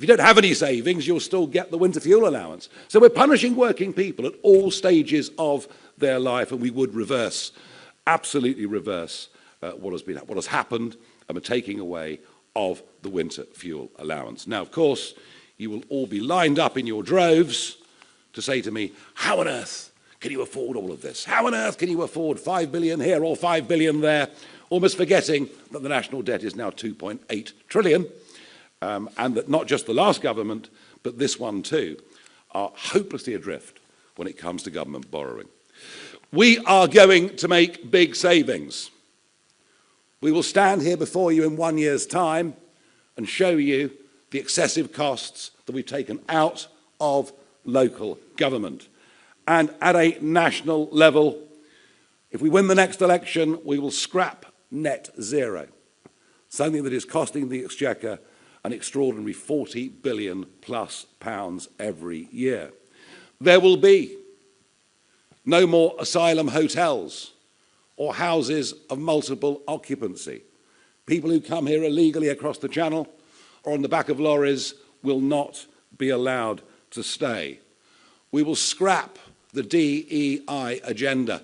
If you don't have any savings, you'll still get the winter fuel allowance. So we're punishing working people at all stages of their life, and we would reverse, absolutely reverse what has happened, and we're taking away of the winter fuel allowance. Now, of course, you will all be lined up in your droves to say to me, how on earth can you afford all of this? How on earth can you afford 5 billion here or 5 billion there? Almost forgetting that the national debt is now 2.8 trillion, and that not just the last government, but this one too, are hopelessly adrift when it comes to government borrowing. We are going to make big savings. We will stand here before you in 1 year's time and show you the excessive costs that we've taken out of local government. And at a national level, if we win the next election, we will scrap net zero, something that is costing the Exchequer an extraordinary 40 billion plus pounds every year. There will be no more asylum hotels or houses of multiple occupancy. People who come here illegally across the channel or on the back of lorries will not be allowed to stay. We will scrap the DEI agenda,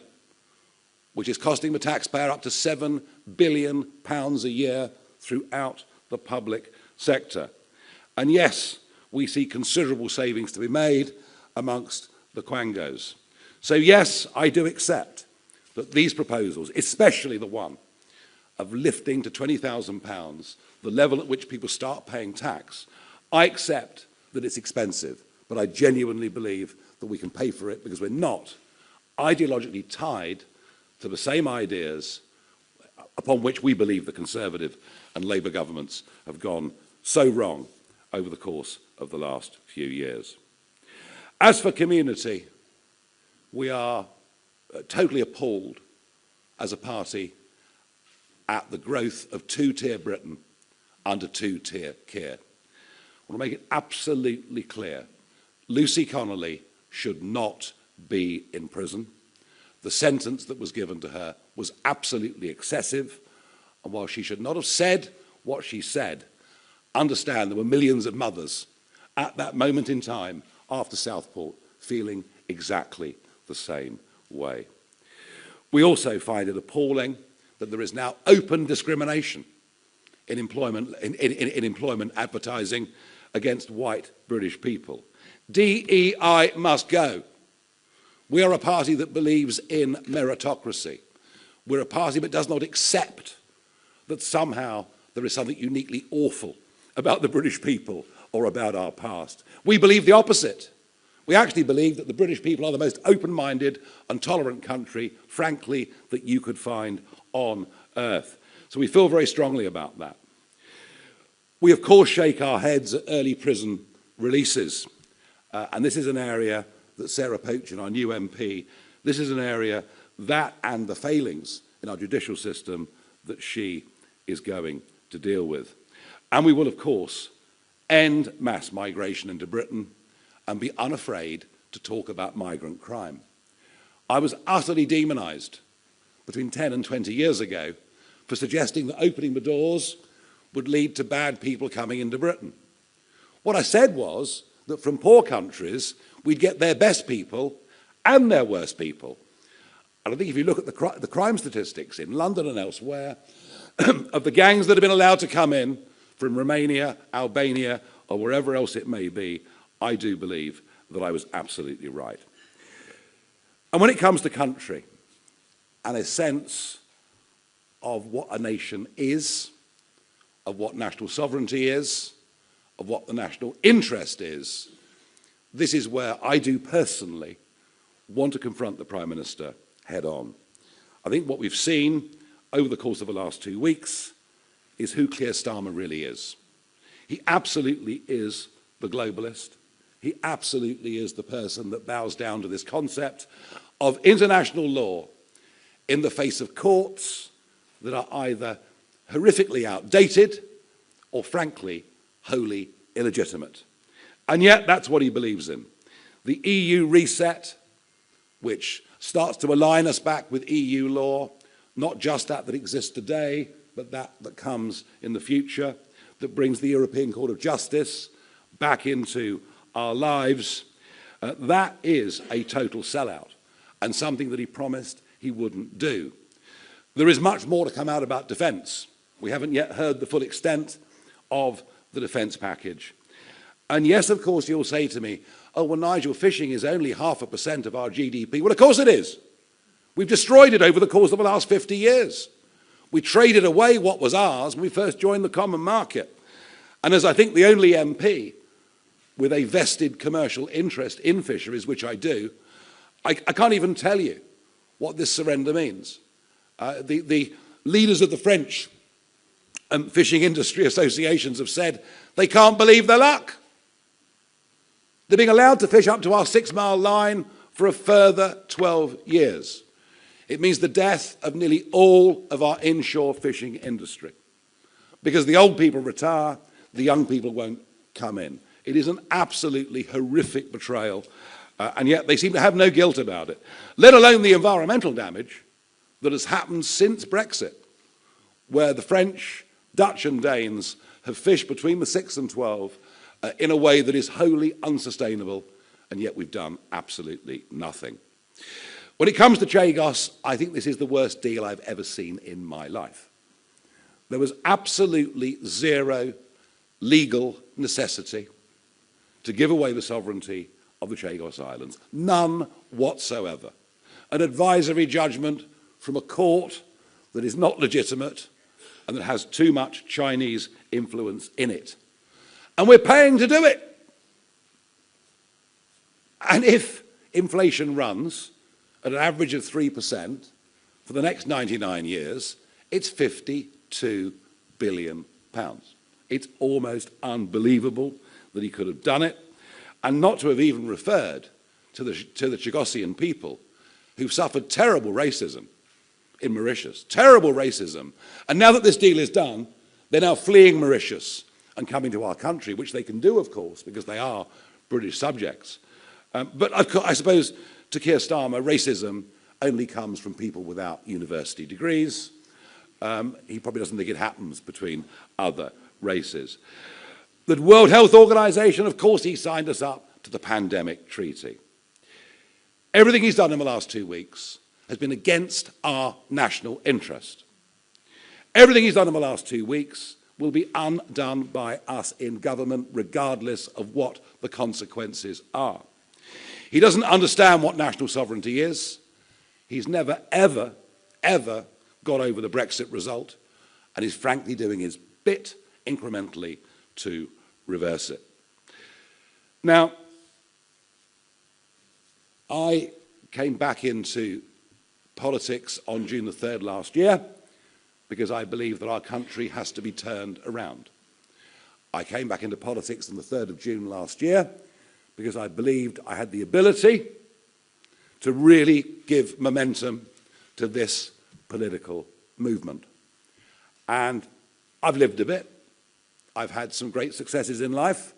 which is costing the taxpayer up to £7 billion a year throughout the public sector. And yes, we see considerable savings to be made amongst the quangos. So yes, I do accept that these proposals, especially the one of lifting to £20,000 the level at which people start paying tax, I accept that it's expensive, but I genuinely believe that we can pay for it because we're not ideologically tied to the same ideas upon which we believe the Conservative and Labour governments have gone so wrong over the course of the last few years. As for community, we are totally appalled as a party at the growth of two-tier Britain under two-tier Keir. I want to make it absolutely clear, Lucy Connolly should not be in prison. The sentence that was given to her was absolutely excessive, and while she should not have said what she said, understand there were millions of mothers at that moment in time after Southport feeling exactly the same way. We also find it appalling that there is now open discrimination in employment advertising against white British people. DEI must go. We are a party that believes in meritocracy. We're a party that does not accept that somehow there is something uniquely awful about the British people or about our past. We believe the opposite. We actually believe that the British people are the most open-minded and tolerant country, frankly, that you could find on earth. So we feel very strongly about that. We, of course, shake our heads at early prison releases. And this is an area that Sarah Pochin, our new MP, this is an area that and the failings in our judicial system that she is going to deal with. And we will, of course, end mass migration into Britain and be unafraid to talk about migrant crime. I was utterly demonised between 10 and 20 years ago for suggesting that opening the doors would lead to bad people coming into Britain. What I said was that from poor countries, we'd get their best people and their worst people. And I think if you look at the crime statistics in London and elsewhere, of the gangs that have been allowed to come in from Romania, Albania, or wherever else it may be, I do believe that I was absolutely right. And when it comes to country and a sense of what a nation is, of what national sovereignty is, of what the national interest is, this is where I do personally want to confront the Prime Minister head on. I think what we've seen over the course of the last 2 weeks is who Keir Starmer really is. He absolutely is the globalist. He absolutely is the person that bows down to this concept of international law in the face of courts that are either horrifically outdated or, frankly, wholly illegitimate. And yet that's what he believes in. The EU reset, which starts to align us back with EU law, not just that exists today, but that comes in the future, that brings the European Court of Justice back into our lives, that is a total sellout and something that he promised he wouldn't do. There is much more to come out about defence. We haven't yet heard the full extent of the defence package. And yes, of course, you'll say to me, oh, well, Nigel, fishing is only 0.5% of our GDP. Well, of course it is. We've destroyed it over the course of the last 50 years. We traded away what was ours when we first joined the common market. And as I think the only MP with a vested commercial interest in fisheries, which I do, I can't even tell you what this surrender means. The leaders of the French fishing industry associations have said they can't believe their luck. They're being allowed to fish up to our 6-mile line for a further 12 years. It means the death of nearly all of our inshore fishing industry. Because the old people retire, the young people won't come in. It is an absolutely horrific betrayal, and yet they seem to have no guilt about it, let alone the environmental damage that has happened since Brexit, where the French, Dutch and Danes have fished between the 6 and 12 in a way that is wholly unsustainable, and yet we've done absolutely nothing. When it comes to Chagos, I think this is the worst deal I've ever seen in my life. There was absolutely zero legal necessity to give away the sovereignty of the Chagos Islands. None whatsoever. An advisory judgment from a court that is not legitimate and that has too much Chinese influence in it. And we're paying to do it. And if inflation runs at an average of 3% for the next 99 years, it's £52 billion. It's almost unbelievable that he could have done it, and not to have even referred to the Chagosian people who've suffered terrible racism in Mauritius, terrible racism. And now that this deal is done, they're now fleeing Mauritius and coming to our country, which they can do, of course, because they are British subjects. But I suppose to Keir Starmer, racism only comes from people without university degrees. He probably doesn't think it happens between other races. The World Health Organization, of course, he signed us up to the pandemic treaty. Everything he's done in the last 2 weeks has been against our national interest. Everything he's done in the last 2 weeks will be undone by us in government, regardless of what the consequences are. He doesn't understand what national sovereignty is. He's never, ever, ever got over the Brexit result, and he's frankly doing his bit incrementally to reverse it. Now, I came back into politics on June the 3rd last year because I believe that our country has to be turned around. I came back into politics on the 3rd of June last year because I believed I had the ability to really give momentum to this political movement. And I've lived a bit. I've had some great successes in life.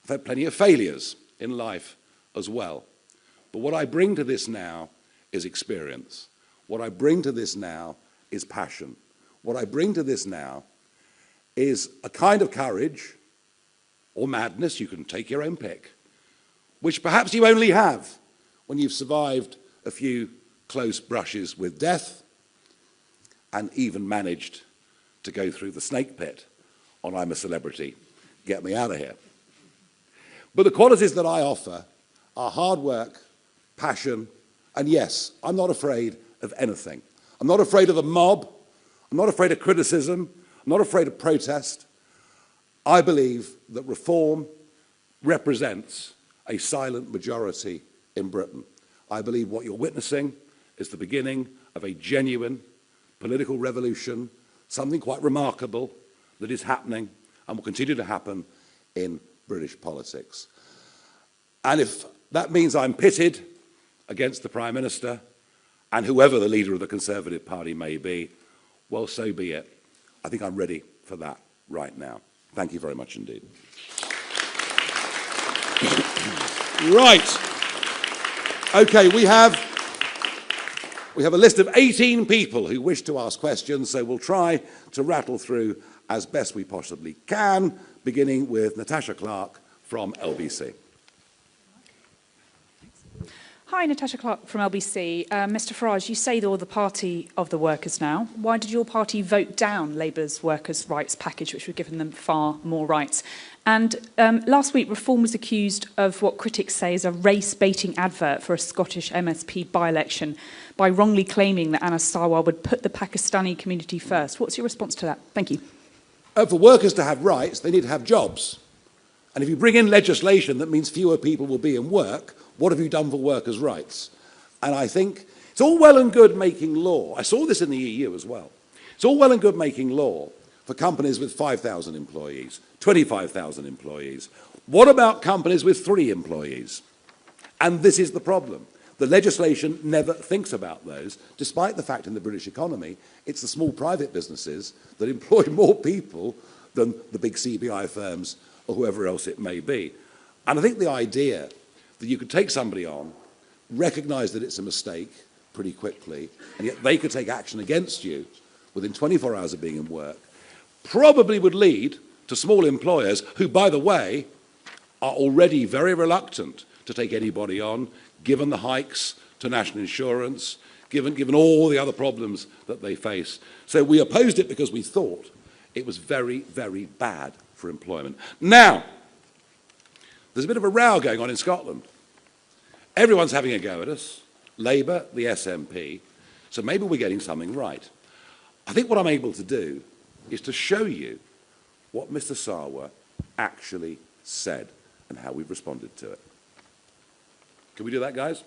I've had plenty of failures in life as well. But what I bring to this now is experience. What I bring to this now is passion. What I bring to this now is a kind of courage or madness, you can take your own pick, which perhaps you only have when you've survived a few close brushes with death and even managed to go through the snake pit on I'm a Celebrity, get me out of here. But the qualities that I offer are hard work, passion, and yes, I'm not afraid of anything. I'm not afraid of the mob. I'm not afraid of criticism. I'm not afraid of protest. I believe that reform represents a silent majority in Britain. I believe what you're witnessing is the beginning of a genuine political revolution, something quite remarkable that is happening and will continue to happen in British politics. And if that means I'm pitted against the Prime Minister and whoever the leader of the Conservative Party may be, well, so be it. I think I'm ready for that right now. Thank you very much indeed. Right. Okay, we have a list of 18 people who wish to ask questions, so we'll try to rattle through as best we possibly can, beginning with Natasha Clark from LBC. Hi, Natasha Clark from LBC. Mr Farage, you say you're the party of the workers now. Why did your party vote down Labour's workers' rights package, which would have given them far more rights? And last week, Reform was accused of what critics say is a race-baiting advert for a Scottish MSP by-election by wrongly claiming that Anas Sarwar would put the Pakistani community first. What's your response to that? Thank you. For workers to have rights, they need to have jobs. And if you bring in legislation that means fewer people will be in work, what have you done for workers' rights? And I think it's all well and good making law. I saw this in the EU as well. It's all well and good making law for companies with 5,000 employees, 25,000 employees. What about companies with 3 employees? And this is the problem. The legislation never thinks about those, despite the fact in the British economy, it's the small private businesses that employ more people than the big CBI firms or whoever else it may be. And I think the idea that you could take somebody on, recognise that it's a mistake pretty quickly, and yet they could take action against you within 24 hours of being in work, probably would lead to small employers who, by the way, are already very reluctant to take anybody on, given the hikes to national insurance, given all the other problems that they face. So we opposed it because we thought it was very, very bad for employment. Now, there's a bit of a row going on in Scotland. Everyone's having a go at us, Labour, the SNP, so maybe we're getting something right. I think what I'm able to do is to show you what Mr Sarwar actually said and how we've responded to it. Can we do that, guys?